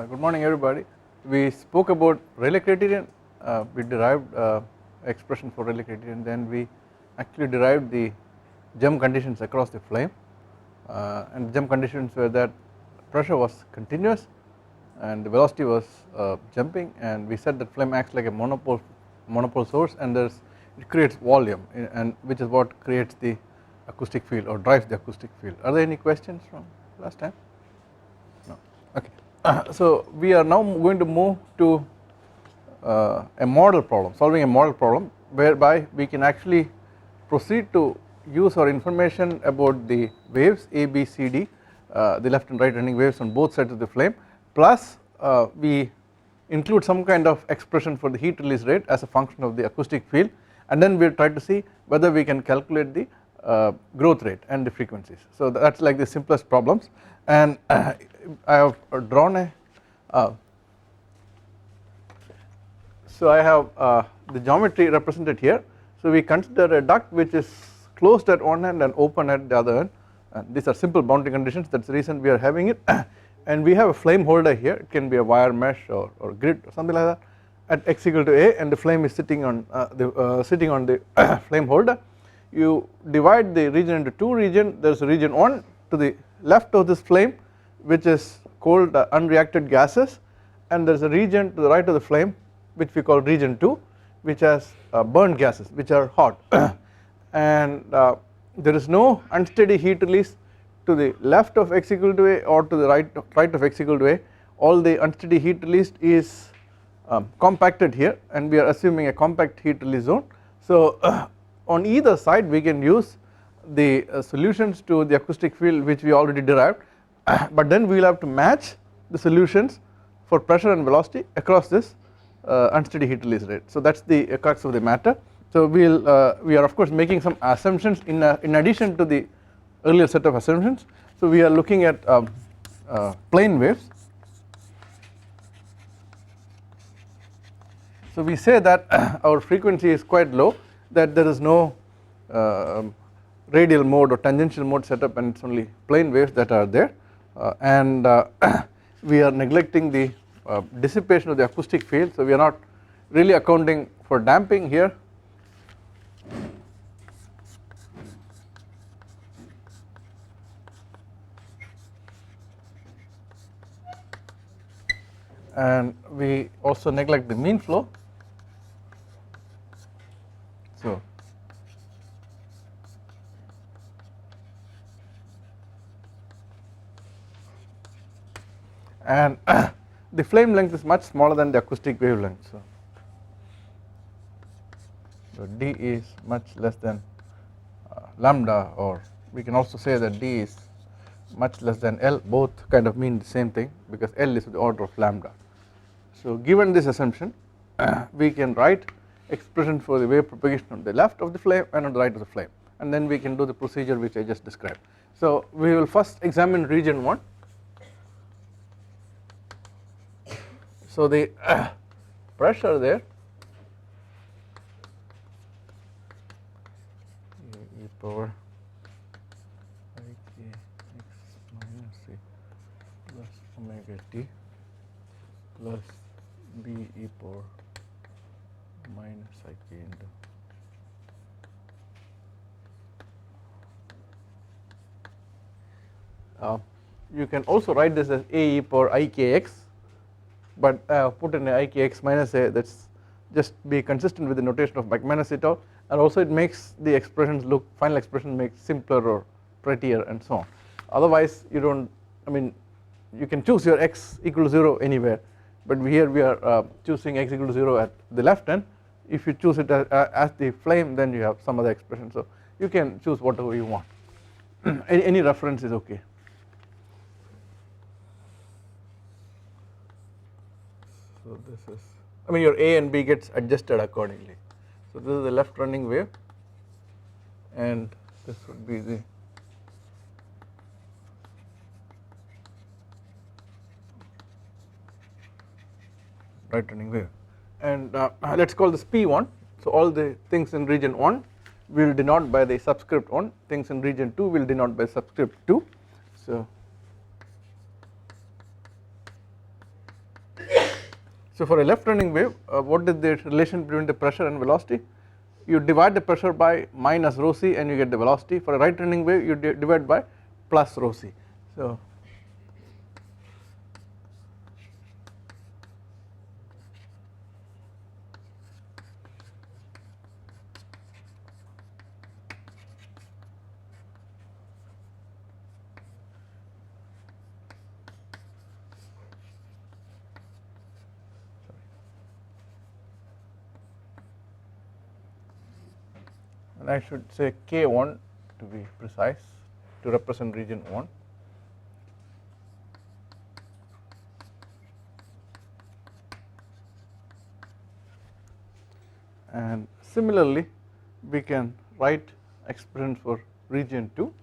Good morning everybody. We spoke about Rayleigh criterion, we derived expression for Rayleigh criterion, then we actually derived the gem conditions across the flame, and the gem conditions were that pressure was continuous and the velocity was jumping, and we said that flame acts like a monopole source, and it creates volume, and which is what creates the acoustic field or drives the acoustic field. Are there any questions from last time? No. Okay. So we are now going to move to a model problem, solving a model problem whereby we can actually proceed to use our information about the waves A, B, C, D, the left and right running waves on both sides of the flame, plus we include some kind of expression for the heat release rate as a function of the acoustic field, and then we will try to see whether we can calculate the growth rate and the frequencies. So that is like the simplest problems, and I have drawn a so I have the geometry represented here. So we consider a duct which is closed at one end and open at the other end, and these are simple boundary conditions, that is the reason we are having it. And we have a flame holder here, it can be a wire mesh or grid or something like that, at x equal to a, and the flame is sitting on the flame holder. You divide the region into two regions. There is a region 1 to the left of this flame which is called unreacted gases, and there is a region to the right of the flame which we call region 2 which has burned gases which are hot. And there is no unsteady heat release to the left of x equal to a or to the right of x equal to a. All the unsteady heat released is compacted here, and we are assuming a compact heat release zone. So on either side we can use the solutions to the acoustic field which we already derived, but then we will have to match the solutions for pressure and velocity across this unsteady heat release rate. So that is the crux of the matter. So we are of course making some assumptions in addition to the earlier set of assumptions. So we are looking at plane waves. So we say that our frequency is quite low, that there is no radial mode or tangential mode set up, and it is only plane waves that are there, and we are neglecting the dissipation of the acoustic field. So we are not really accounting for damping here, and we also neglect the mean flow. So and the flame length is much smaller than the acoustic wavelength, so d is much less than lambda, or we can also say that d is much less than L. Both kind of mean the same thing because L is of the order of lambda. So given this assumption, we can write expression for the wave propagation on the left of the flame and on the right of the flame, and then we can do the procedure which I just described. So we will first examine region 1. So the pressure there e power ik x minus c plus omega t plus b e power minus ik into you can also write this as a e power ikx, but put in a ikx minus a, that is just be consistent with the notation of McManus et al, and also it makes the expressions look, final expression makes simpler or prettier and so on. Otherwise you do not, I mean you can choose your x equal to 0 anywhere, but here we are choosing x equal to 0 at the left end. If you choose it as the flame, then you have some other expression, so you can choose whatever you want. Any reference is okay. So this is, I mean your A and B gets adjusted accordingly. So this is the left running wave, and this would be the right running wave, and let us call this P1. So all the things in region 1 we will denote by the subscript 1, things in region 2 we will denote by subscript 2. So So for a left running wave, what is the relation between the pressure and velocity? You divide the pressure by minus rho c and you get the velocity. For a right running wave, you divide by plus rho c. So and I should say K1 to be precise to represent region 1. And similarly, we can write expressions for region 2.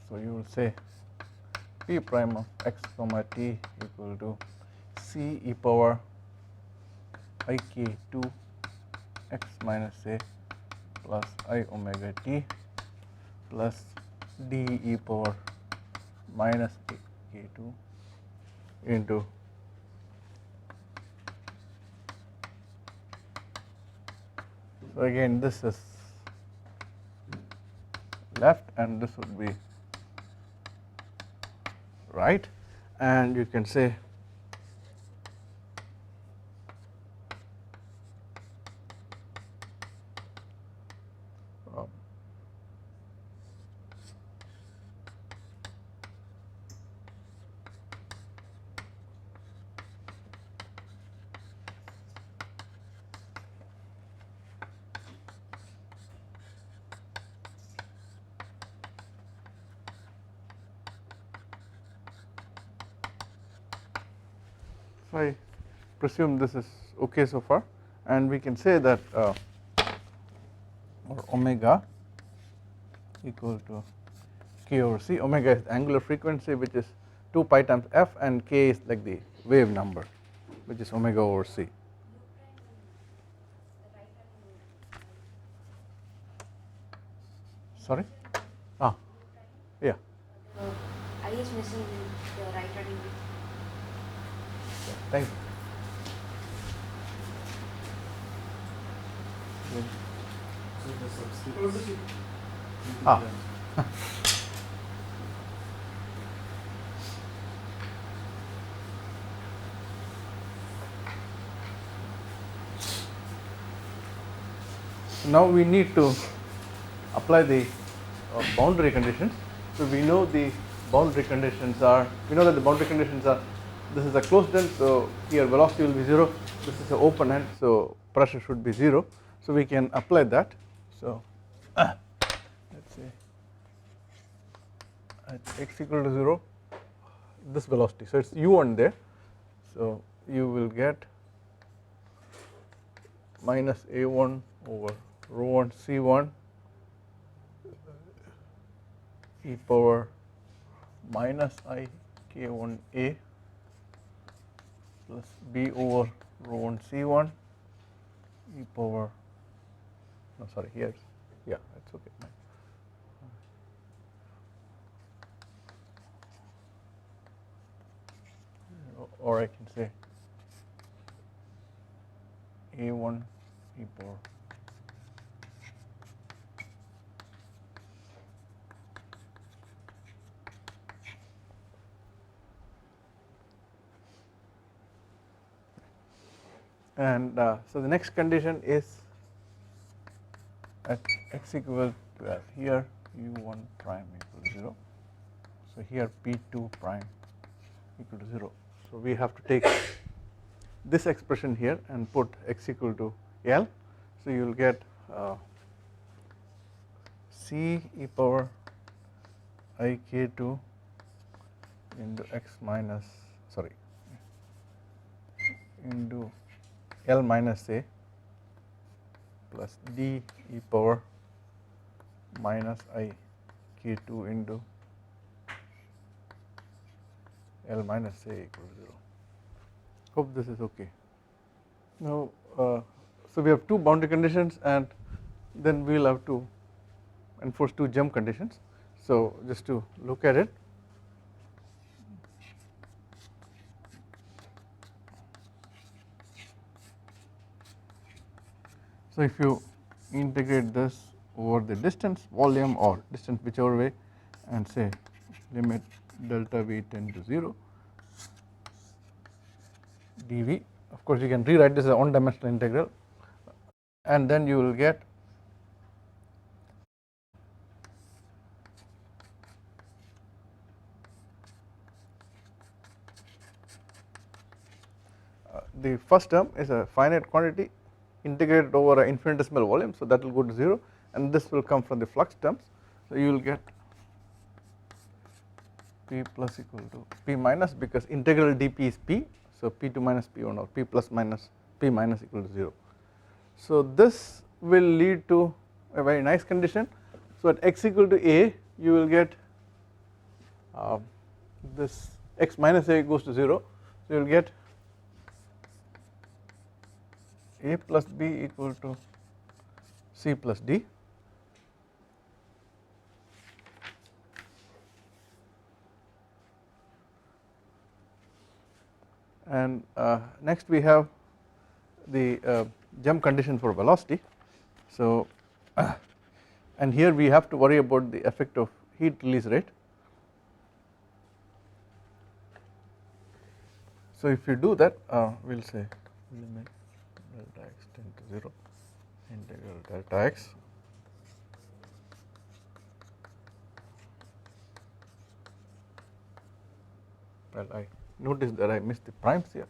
So you will say P prime of x comma t equal to c e power ik2 x minus a plus I omega t plus d e power minus k2 into so again this is left and this would be right, and you can say I presume this is okay so far, and we can say that or omega equal to k over c. Omega is the angular frequency, which is 2 pi times f, and k is like the wave number, which is omega over c. Sorry? Ah, yeah. I is missing the right running wave. Thank you. Ah. Now we need to apply the boundary conditions. So we know the boundary conditions are, we know that the boundary conditions are, this is a closed end, so here velocity will be 0, this is an open end, so pressure should be 0, so we can apply that. So let's say at x equal to 0, this velocity, so it's u1 there, so you will get minus a1 over rho 1 c1 e power minus I k1a plus b over rho 1 c1 e power, no sorry, here, yeah, it's okay. Or I can say a1 e power and so the next condition is at x equal to here u1 prime equal to 0, so here p2 prime equal to 0. So we have to take this expression here and put x equal to L, so you will get c e power ik2 into x minus, sorry, into L minus a plus d e power minus I k2 into L minus a equal to 0. Hope this is okay. Now, so we have two boundary conditions, and then we will have to enforce two gem conditions. So just to look at it, so if you integrate this over the distance volume or distance whichever way and say limit delta V tend to 0 dV, of course you can rewrite this as a one dimensional integral, and then you will get the first term is a finite quantity integrated over an infinitesimal volume, so that will go to 0, and this will come from the flux terms. So you will get P plus equal to P minus, because integral dP is P, so P2 minus P1 or P plus minus P minus equal to 0. So this will lead to a very nice condition. So at x equal to a, you will get this x minus a goes to 0, so you will get a plus b equal to c plus d, and next we have the gem condition for velocity. So and here we have to worry about the effect of heat release rate. So if you do that, we will say limit delta x tend to 0 integral delta x well, I noticed that I missed the primes here.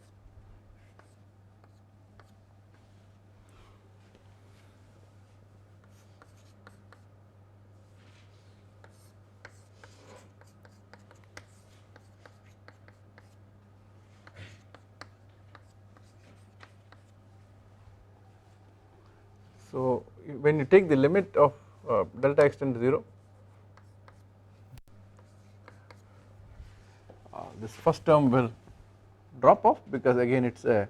So when you take the limit of delta x tend to 0, this first term will drop off, because again it is a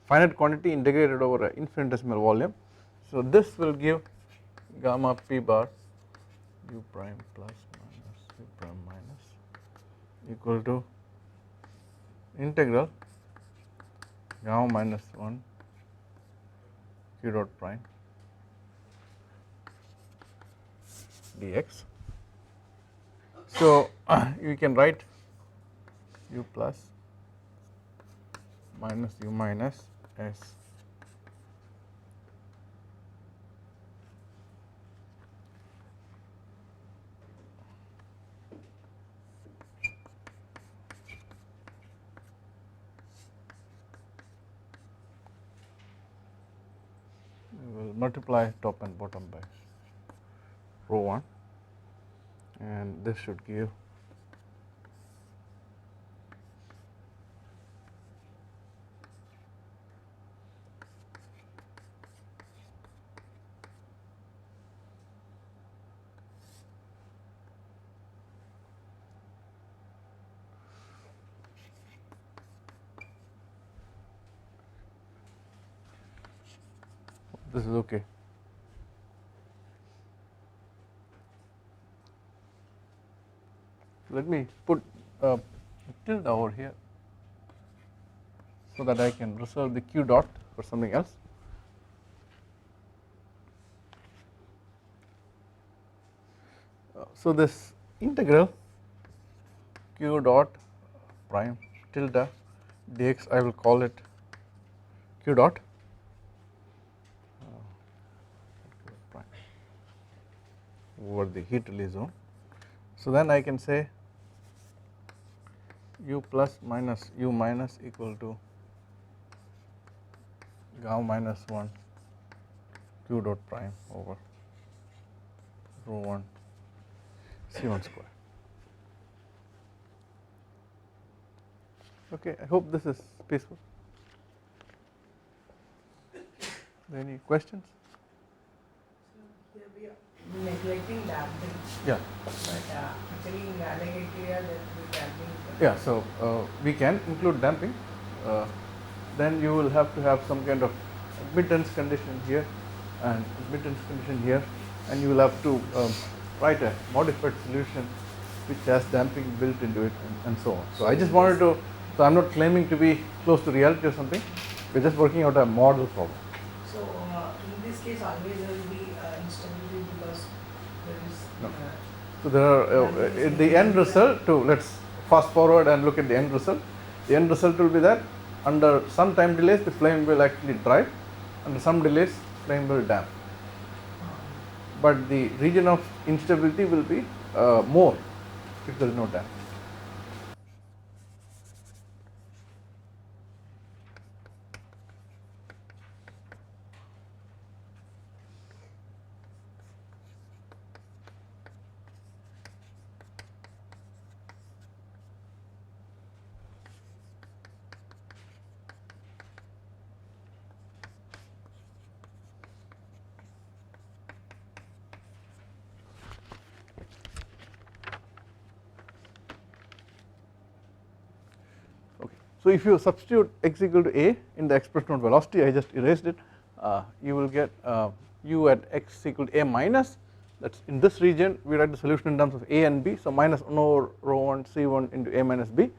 finite quantity integrated over an infinitesimal volume. So this will give gamma p bar u prime plus minus u prime minus equal to integral gamma minus 1 q dot prime dx. So you can write u plus minus u minus as we will multiply top and bottom by rho 1, and this should give this is okay. Let me put a tilde over here so that I can reserve the q dot for something else. So this integral q dot prime tilde dx, I will call it q dot over the heat release zone. So then I can say u plus minus u minus equal to gamma minus 1 q dot prime over rho 1 c1 square. Okay, I hope this is peaceful. Any questions? So here we are neglecting damping. Yeah. But actually in gallic area there will be damping. Yeah, so we can include damping. Then you will have to have some kind of admittance condition here and admittance condition here, and you will have to write a modified solution which has damping built into it and so on. So I just wanted to, so I'm not claiming to be close to reality or something, we're just working out a model problem. So in this case always there will be instability because there is No. So there are the end result to, let's fast forward and look at the end result. The end result will be that under some time delays the flame will actually drive, under some delays flame will damp. But the region of instability will be more if there is no damp. So if you substitute x equal to a in the expression of velocity, I just erased it, you will get u at x equal to a minus, that is in this region we write the solution in terms of a and b, so minus 1 over rho 1 c1 into a minus b.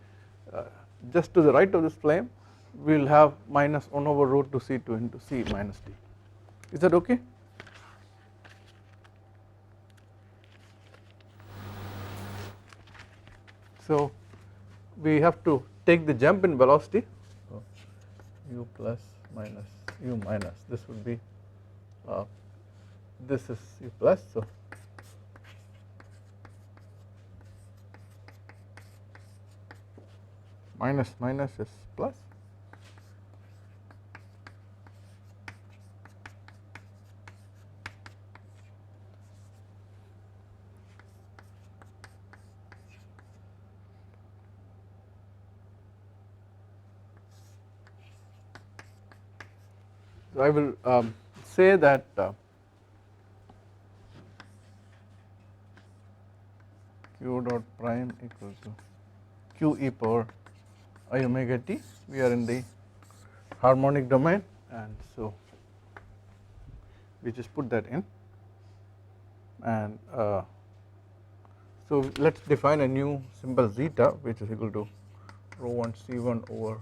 Just to the right of this flame we will have minus 1 over rho 2 c2 into c minus d. Is that okay? So we have to take the jump in velocity, so u plus minus u minus, this would be this is u plus, so minus minus is plus, so I will say that q dot prime equal to q e power I omega t. We are in the harmonic domain, and so we just put that in, and so let us define a new symbol zeta which is equal to rho 1 c1 over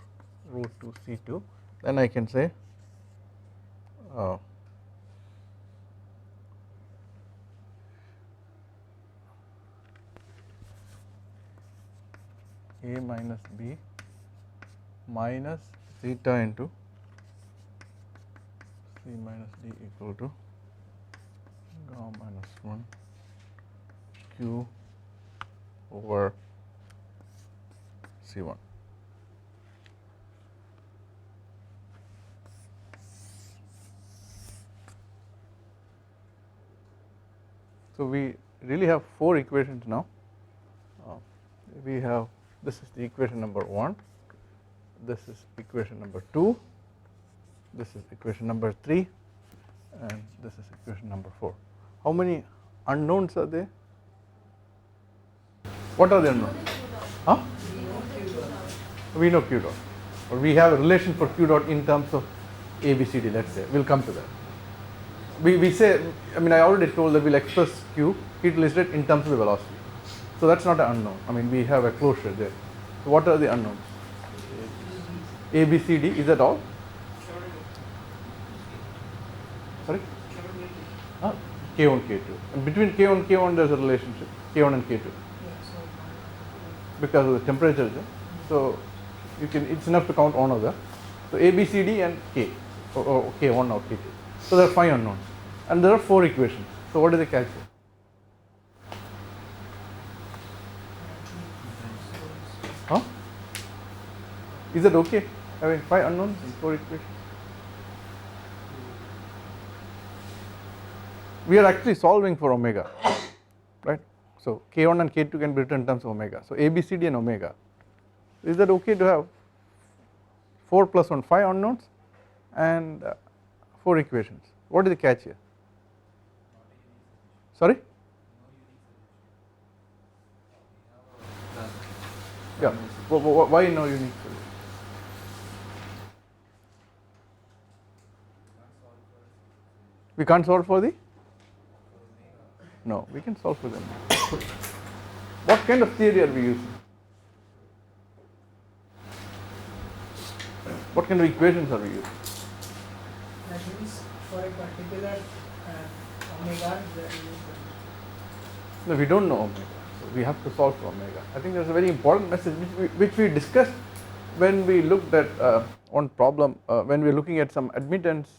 rho 2 c2. Then I can say a minus b minus zeta into c minus d equal to gamma minus 1 q over c1. So we really have 4 equations now. We have, this is the equation number 1, this is equation number 2, this is equation number 3, and this is equation number 4. How many unknowns are there? What are the unknowns? Huh? We know q dot, or we have a relation for q dot in terms of a, b, c, d, let us say, we will come to that. We say, I mean I already told that we will express q, heat release rate in terms of the velocity. So that is not an unknown, I mean we have a closure there. So what are the unknowns? A, B, C, D, is that all? Sorry? K1, K2. And between K1 and K1 there is a relationship, K1 and K2. Because of the temperature. So you can, it's enough to count one of them. So A, B, C, D and K, or K1 or K2. So there are 5 unknowns. And there are 4 equations. So what do they calculate? Huh? Is that okay? Having 5 unknowns and 4 equations? We are actually solving for omega, right? So K1 and K2 can be written in terms of omega. So A, B, C, D and omega. Is that okay to have 4 plus 1, 5 unknowns and 4 equations? What is the catch here? Sorry? Yeah, why no unique solution? We can't solve for the No, we can solve for them. What kind of theory are we using? What kind of equations are we using? That means for a particular omega, No, we don't know omega, so we have to solve for omega. I think there's a very important message which we discussed when we looked at one problem, when we were looking at some admittance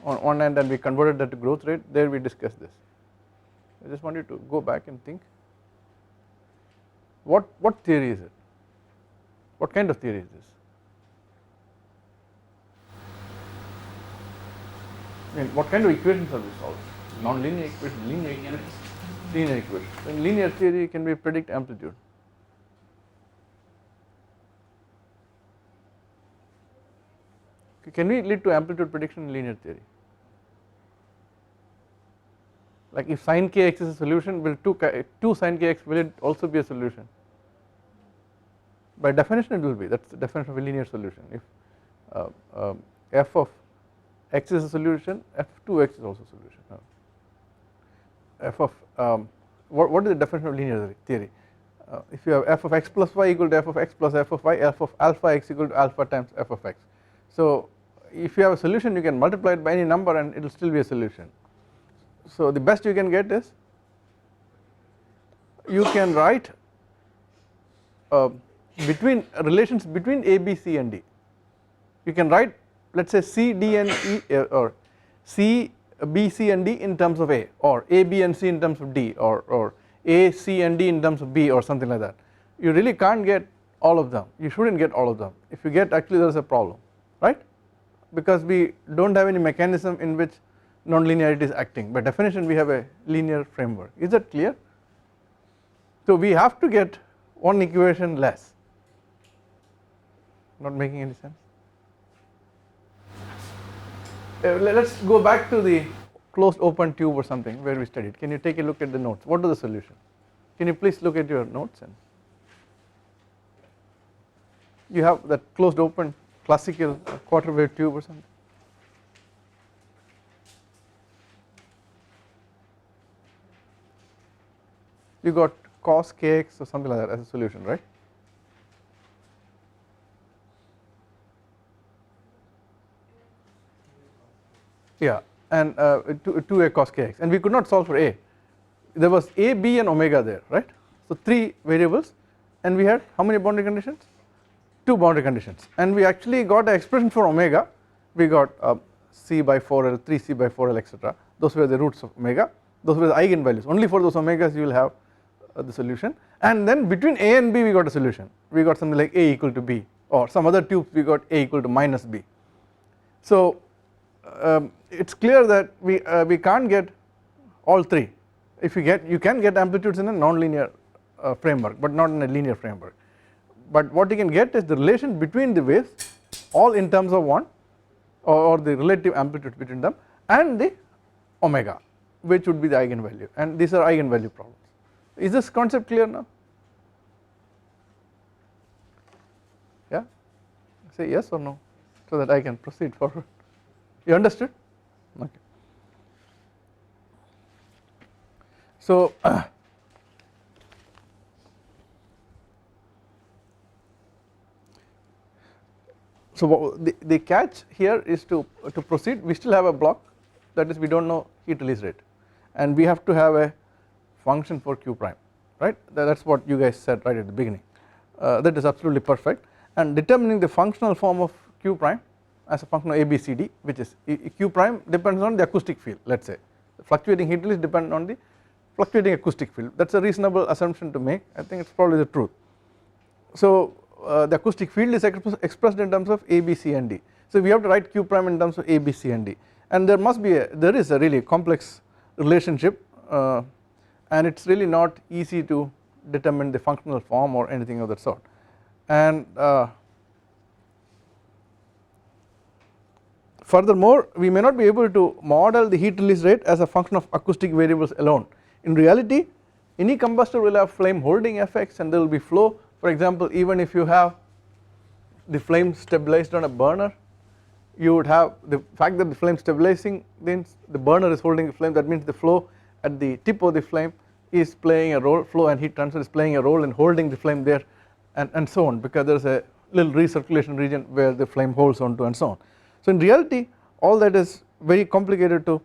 on one end and we converted that to growth rate. There we discussed this. I just want you to go back and think. What theory is it? What kind of theory is this? I mean, what kind of equations are we solving? Non-linear equations, linear equations, linear equations. In linear theory, can we predict amplitude? Can we lead to amplitude prediction in linear theory? Like if sin kx is a solution, will 2 sin kx, will it also be a solution? By definition it will be, that is the definition of a linear solution. If f of x is a solution, f of 2x is also a solution. F of, what is the definition of linear theory? If you have f of x plus y equal to f of x plus f of y, f of alpha x equal to alpha times f of x. So if you have a solution, you can multiply it by any number and it will still be a solution. So the best you can get is, you can write between relations between a, b, c and d. You can write, let us say c, d and e, or c, b, c and d in terms of a, or a, b and c in terms of d, or a, c and d in terms of b, or something like that. You really can't get all of them, you shouldn't get all of them. If you get, actually there is a problem, right? Because we do not have any mechanism in which non-linearity is acting. By definition we have a linear framework. Is that clear? So we have to get one equation less. Not making any sense? Let us go back to the closed open tube or something where we studied. Can you take a look at the notes? What is the solution? Can you please look at your notes? And you have that closed open classical quarter wave tube or something. You got cos kx or something like that as a solution, right? Yeah, and 2a cos kx, and we could not solve for a. There was a, b and omega there, right? So 3 variables, and we had how many boundary conditions? 2 boundary conditions, and we actually got an expression for omega. We got c by 4l, 3c by 4l, etc. Those were the roots of omega. Those were the eigenvalues. Only for those omegas you will have the solution, and then between a and b we got a solution. We got something like a equal to b, or some other tubes we got a equal to minus b. So it is clear that we can't get all 3. If you can get amplitudes in a non-linear framework, but not in a linear framework. But what you can get is the relation between the waves, all in terms of 1, or the relative amplitude between them, and the omega, which would be the eigenvalue, and these are eigenvalue problems. Is this concept clear now? Yeah? Say yes or no, so that I can proceed forward. You understood? Okay. So so the catch here is to proceed. We still have a block, that is we do not know heat release rate, and we have to have a function for q prime, right? That is what you guys said right at the beginning. That is absolutely perfect, and determining the functional form of q prime as a function of a, b, c, d, which is q prime depends on the acoustic field. Let us say the fluctuating heat release depends on the fluctuating acoustic field. That is a reasonable assumption to make. I think it is probably the truth. So the acoustic field is expressed in terms of a, b, c and d. So we have to write q prime in terms of a, b, c and d, and there is a really complex relationship, and it is really not easy to determine the functional form or anything of that sort. And furthermore, we may not be able to model the heat release rate as a function of acoustic variables alone. In reality, any combustor will have flame holding effects, and there will be flow. For example, even if you have the flame stabilized on a burner, you would have the fact that the flame stabilizing means the burner is holding the flame, that means the flow at the tip of the flame is playing a role, flow and heat transfer is playing a role in holding the flame there, and so on, because there is a little recirculation region where the flame holds onto and so on. So in reality all that is very complicated to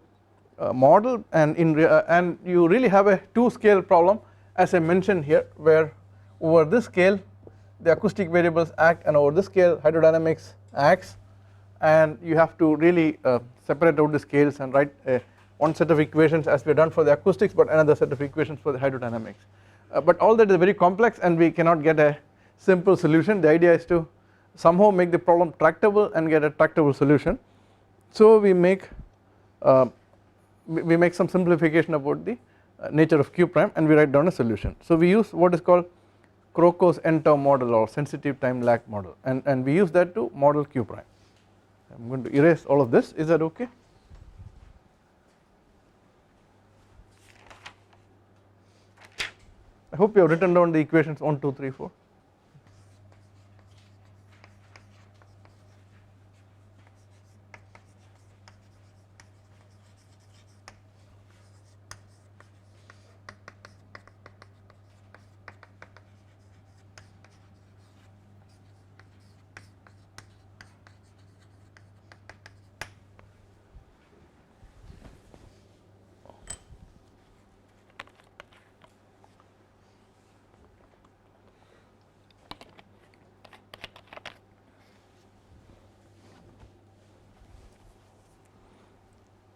model, and and you really have a 2-scale problem as I mentioned here, where over this scale the acoustic variables act and over this scale hydrodynamics acts, and you have to really separate out the scales and write one set of equations as we have done for the acoustics, but another set of equations for the hydrodynamics. But all that is very complex and we cannot get a simple solution. The idea is to somehow make the problem tractable and get a tractable solution. So we make some simplification about the nature of q prime and we write down a solution. So we use what is called Crocos n-tau model or sensitive time lag model, and we use that to model q prime. I am going to erase all of this, is that okay? I hope you have written down the equations 1, 2, 3, 4.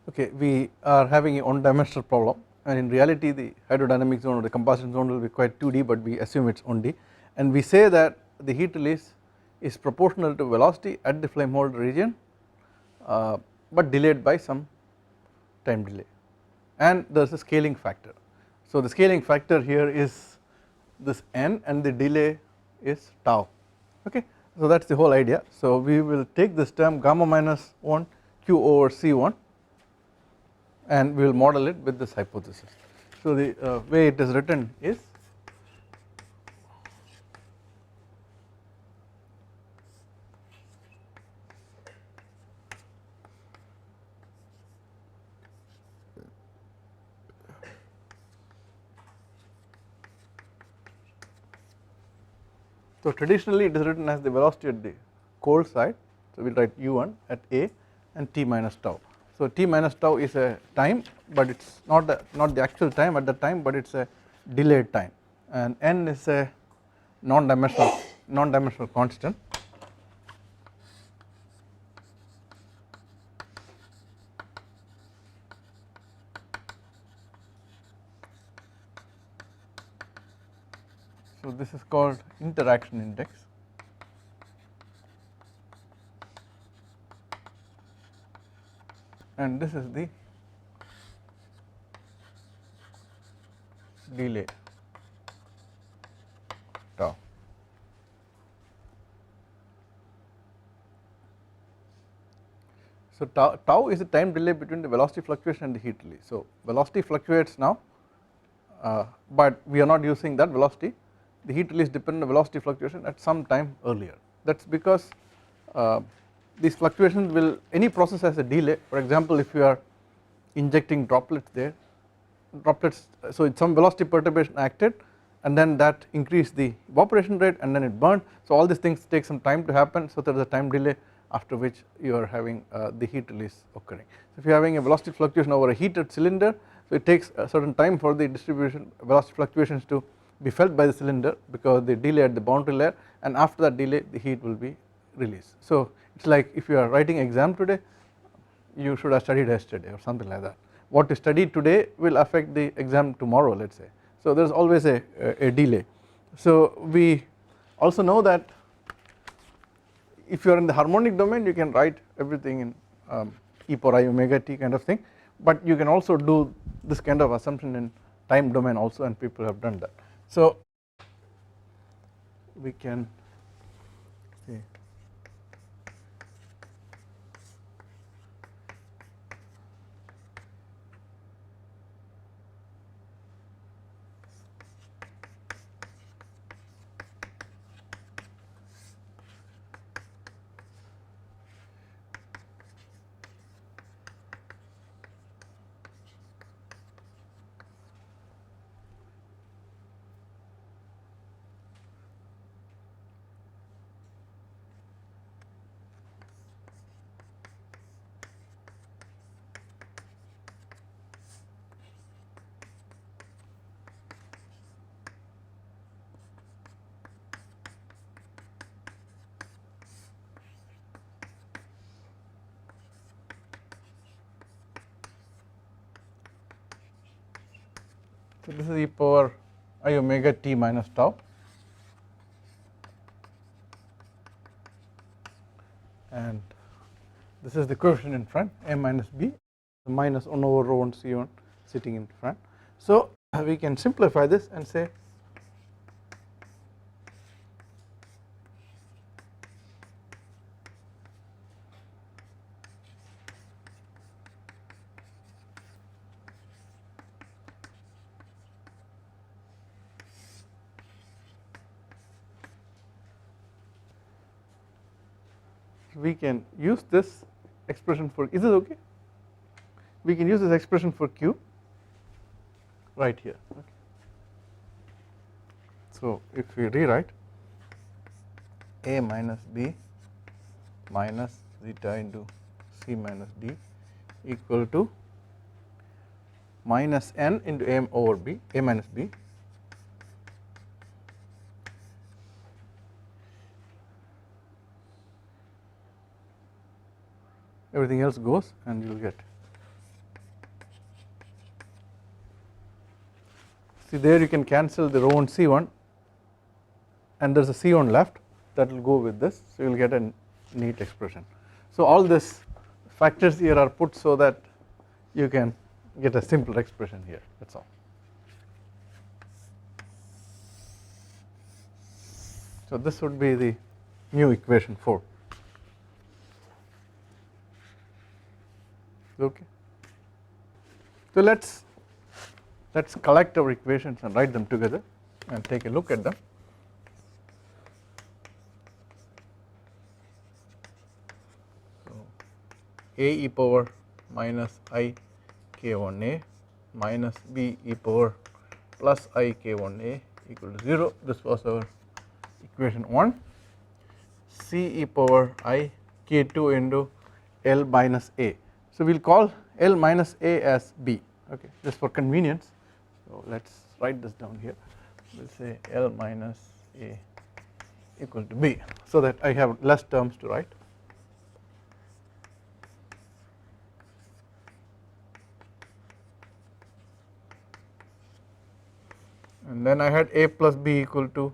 Okay, we are having a one-dimensional problem, and in reality the hydrodynamic zone or the combustion zone will be quite 2D, but we assume it is 1D, and we say that the heat release is proportional to velocity at the flame holder region, but delayed by some time delay, and there is a scaling factor. So the scaling factor here is this n and the delay is tau. Okay, so that is the whole idea. So we will take this term gamma minus 1 q over c1 and we will model it with this hypothesis. So the way it is written is so traditionally it is written as the velocity at the cold side, so we will write u1 at A and t minus tau. So t minus tau is a time, but it is not the actual time at the time, but it is a delayed time, and n is a non-dimensional constant. So this is called interaction index. And this is the delay tau. So tau is the time delay between the velocity fluctuation and the heat release. So velocity fluctuates now, but we are not using that velocity. The heat release depends on the velocity fluctuation at some time earlier. That is because these fluctuations will, any process has a delay. For example, if you are injecting droplets there, so it's some velocity perturbation acted and then that increased the evaporation rate and then it burned. So all these things take some time to happen, so there is a time delay after which you are having the heat release occurring. So if you are having a velocity fluctuation over a heated cylinder, so it takes a certain time for the distribution velocity fluctuations to be felt by the cylinder because the delay at the boundary layer, and after that delay the heat will be released. So it is like if you are writing exam today, you should have studied yesterday or something like that. What you study today will affect the exam tomorrow, let us say. So there is always a delay. So we also know that if you are in the harmonic domain you can write everything in e power I omega t kind of thing, but you can also do this kind of assumption in time domain also, and people have done that. So we can see So this is e power I omega t minus tau, and this is the coefficient in front, a minus b, the minus 1 over rho 1 c1 sitting in front. So we can simplify this and say we can use this expression for, is this okay? We can use this expression for Q right here. Okay. So if we rewrite a minus b minus zeta into c minus d equal to minus n into m over b, a minus b, everything else goes and you will get, see there you can cancel the rho 1 c1 and there is a c1 left that will go with this, so you will get a neat expression. So all this factors here are put so that you can get a simple expression here, that is all. So this would be the new equation 4. Okay. So let's collect our equations and write them together and take a look at them. So a e power minus I k1a minus b e power plus I k1a equal to 0. This was our equation 1. C e power I k2 into L minus a. So we will call L minus a as b, okay, just for convenience. So let us write this down here. We will say L minus a equal to b, so that I have less terms to write. And then I had a plus b equal to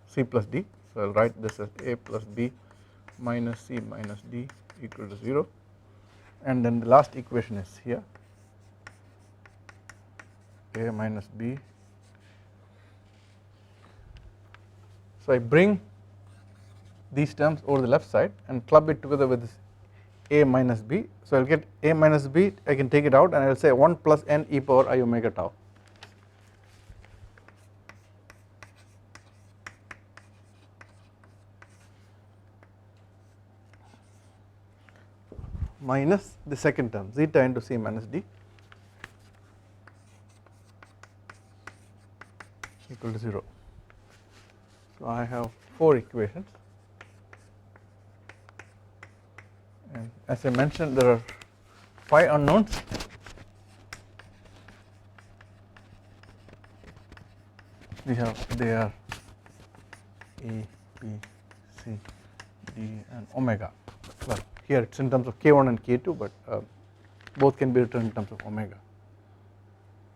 c plus d, so I will write this as a plus b minus c minus d equal to 0, and then the last equation is here, a minus b. So I bring these terms over the left side and club it together with this a minus b. So I will get a minus b, I can take it out and I will say 1 plus n e power I omega tau. Minus the second term zeta into c minus d equal to 0. So I have 4 equations, and as I mentioned there are 5 unknowns. We have, they are a, b, c, d and omega. Well, here it is in terms of k1 and k2, but both can be written in terms of omega,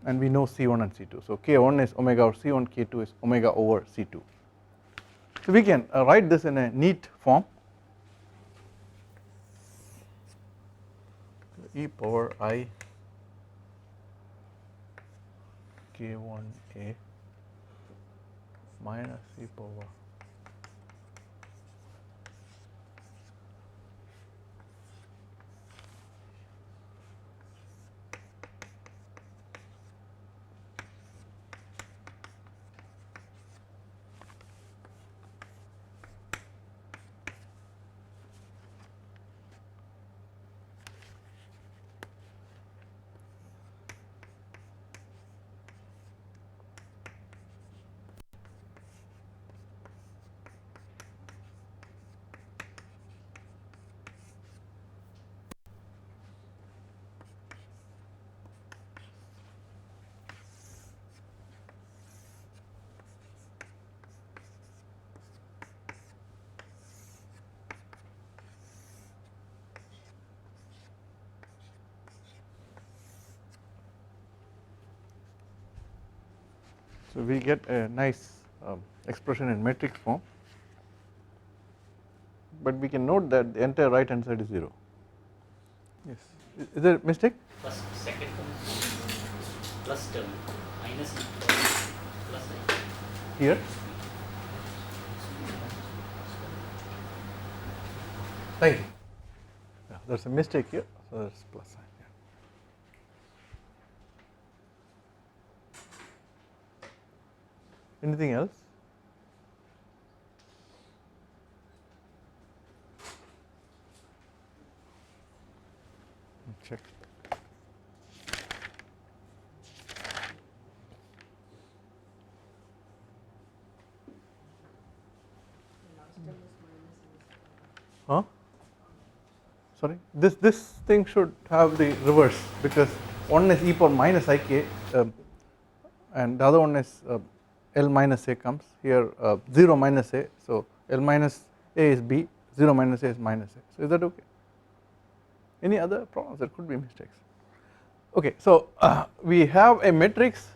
and we know c1 and c2. So k1 is omega over c1, k2 is omega over c2. So we can write this in a neat form, e power I k1a minus e power So we get a nice expression in matrix form, but we can note that the entire right hand side is 0. Yes, is there a mistake? First, second term plus term minus plus I. Here? Thank you. Yeah, there's a mistake here, so there's plus sign here. Anything else? Check. Huh? Sorry, this thing should have the reverse, because one is e power minus ik and the other one is L minus a comes here, 0 minus a, so L minus a is b, 0 minus a is minus a. So is that okay? Any other problems? There could be mistakes. Okay, so we have a matrix,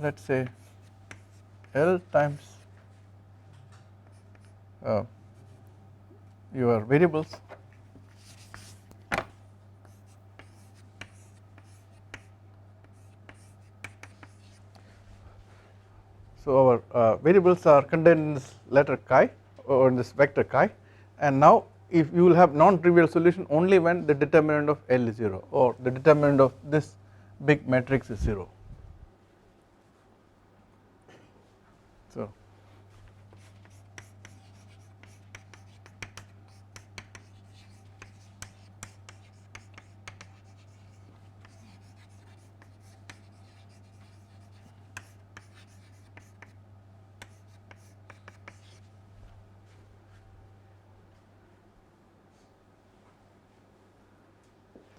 let us say L times your variables. So our variables are contained in this letter chi, or in this vector chi, and now if you will have non-trivial solution only when the determinant of L is 0, or the determinant of this big matrix is 0. So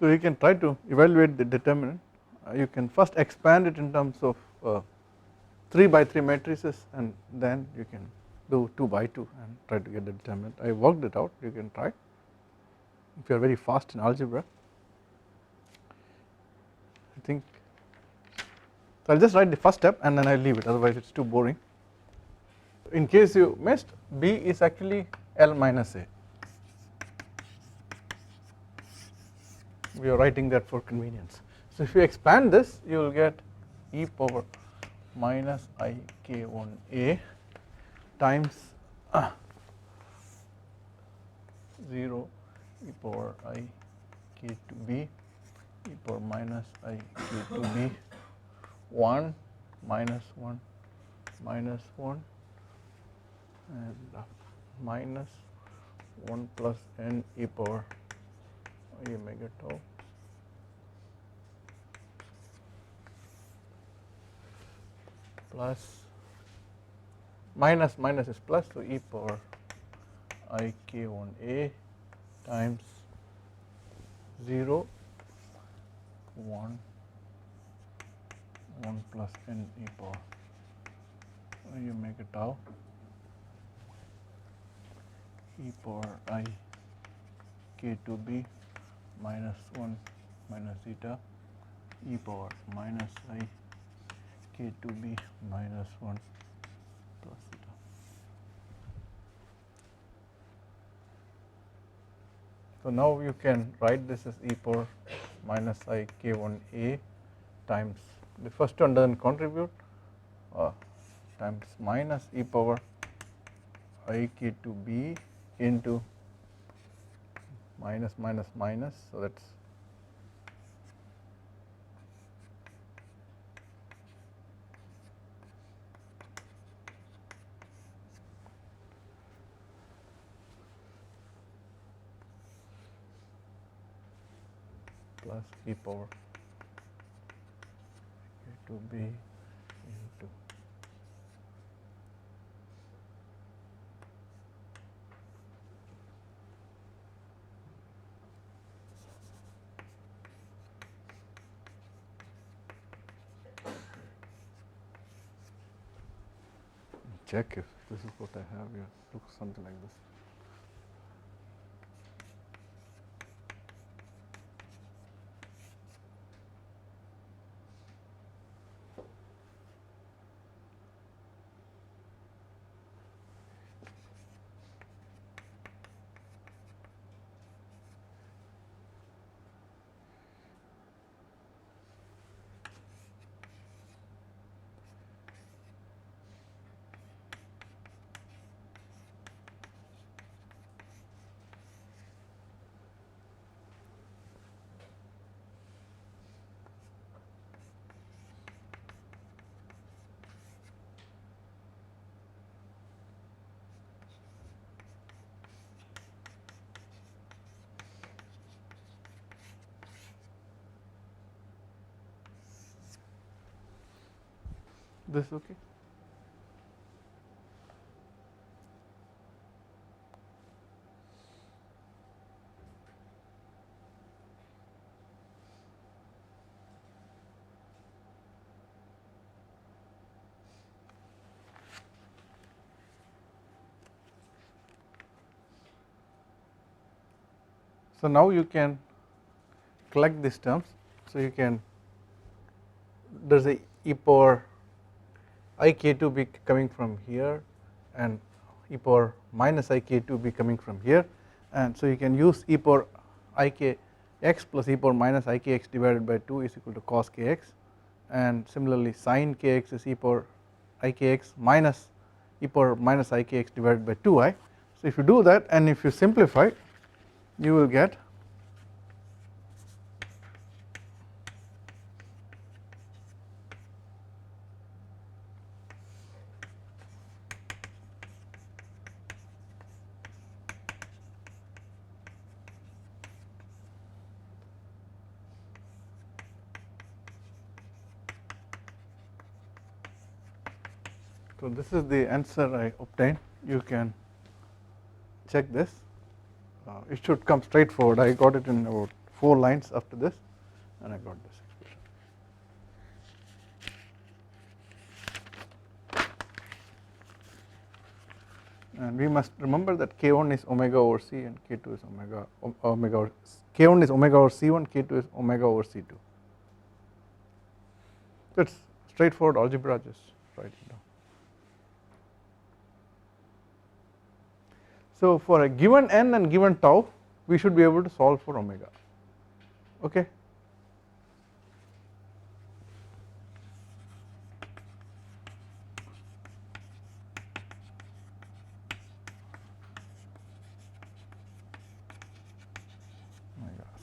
So you can try to evaluate the determinant. You can first expand it in terms of 3 by 3 matrices, and then you can do 2 by 2 and try to get the determinant. I worked it out, you can try if you are very fast in algebra. I think, so I will just write the first step and then I will leave it, otherwise it is too boring. In case you missed, B is actually L minus A. We are writing that for convenience. So if you expand this, you will get e power minus ik1a times 0 e power ik2b e power minus ik2b 1 minus 1 minus 1 and minus 1 plus n e power I omega tau plus minus minus is plus, so e power ik1a times 0 1 1 plus n e power I omega tau e power I k2b minus 1 minus theta e power minus I k2b minus 1 plus theta. So now you can write this as e power minus I k1a times the first one doesn't contribute times minus e power I k2b into minus minus minus, so that's plus e power k2b into check if this is what I have here. Looks something like this. this okay? So now you can collect these terms. So you can, there is a e power ik2 be coming from here and e power minus ik2 be coming from here, and so you can use e power ikx plus e power minus ikx divided by 2 is equal to cos kx, and similarly sin kx is e power ikx minus e power minus ikx divided by 2i. So if you do that and if you simplify, you will get so this is the answer I obtained. You can check this. It should come straightforward. I got it in about 4 lines after this, and I got this expression. And we must remember that k1 is omega over c and k2 is omega over k1 is omega over c1, k2 is omega over c2. That's straightforward algebra, just write it down. So for a given n and given tau, we should be able to solve for omega. Okay.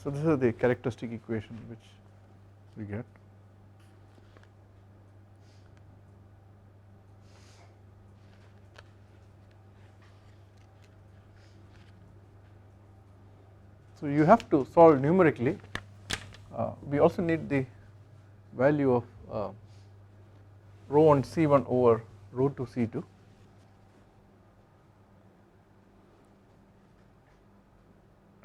So this is the characteristic equation which we get. So you have to solve numerically. We also need the value of rho 1 c1 over rho 2 c2.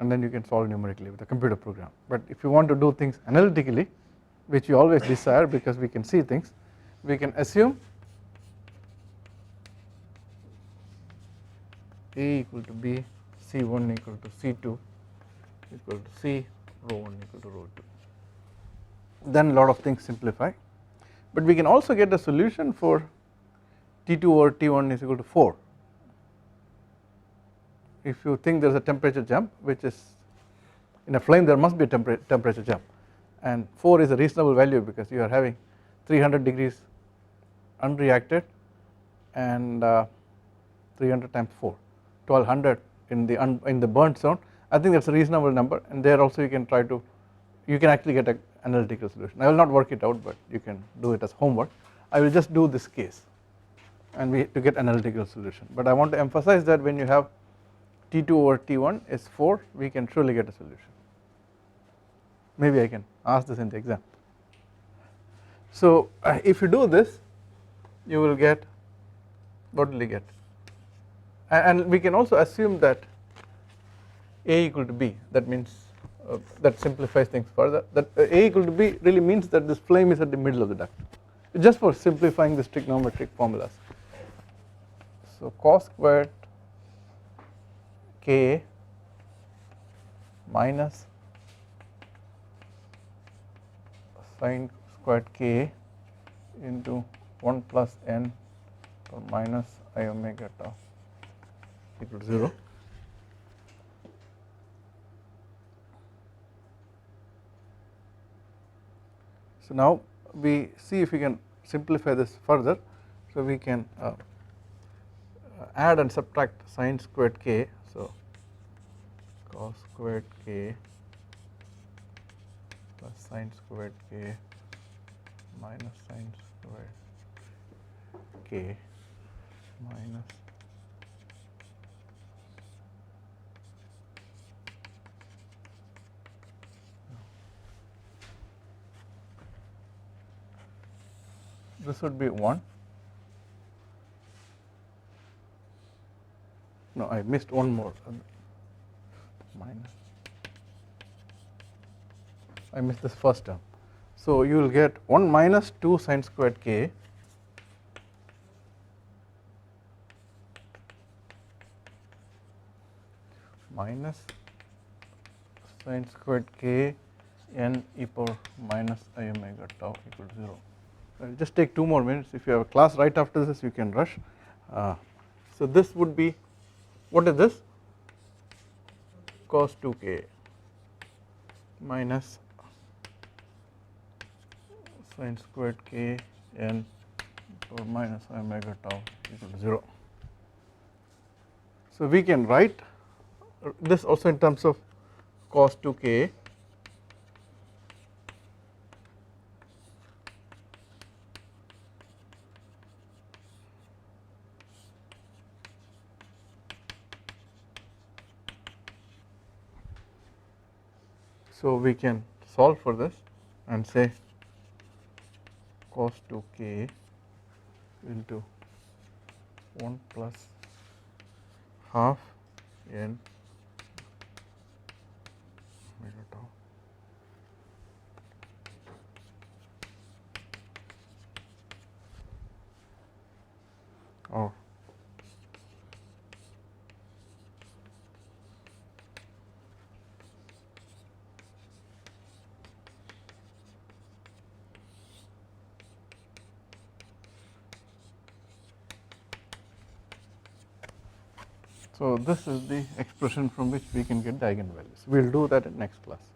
And then you can solve numerically with a computer program. But if you want to do things analytically, which you always desire because we can see things, we can assume A equal to B, C1 equal to C2 equal to C, rho 1 equal to rho 2. Then a lot of things simplify. But we can also get a solution for T2 over T1 is equal to 4. If you think there is a temperature jump, which is in a flame there must be a temperature jump, and 4 is a reasonable value because you are having 300 degrees unreacted and 300 times 4, 1200 in the burnt zone. I think that's a reasonable number, and there also you can actually get an analytical solution. I will not work it out, but you can do it as homework. I will just do this case and to get analytical solution. But I want to emphasize that when you have T2 over T1 is 4, we can surely get a solution. Maybe I can ask this in the exam. So if you do this, you will get, what will you get? And we can also assume that A equal to B. That means that simplifies things further. That A equal to B really means that this flame is at the middle of the duct. Just for simplifying this trigonometric formulas. So cos squared K minus sin squared K into 1 plus n or minus I omega tau equal to 0. So now we see if we can simplify this further. So we can add and subtract sin squared K. So cos squared K plus sin squared K minus sin squared K minus this would be 1 no, I missed one more, minus, I missed this first term. So you will get 1 minus 2 sine squared k minus sine squared k n e power minus I omega tau equal to 0. I will just take 2 more minutes. If you have a class right after this, you can rush. So this would be, what is this? Cos 2k minus sine squared k n power minus I omega tau equal to 0. So we can write this also in terms of cos 2k so we can solve for this and say cos 2k into 1 plus half n omega tau. Oh, so this is the expression from which we can get the eigenvalues. We will do that in next class.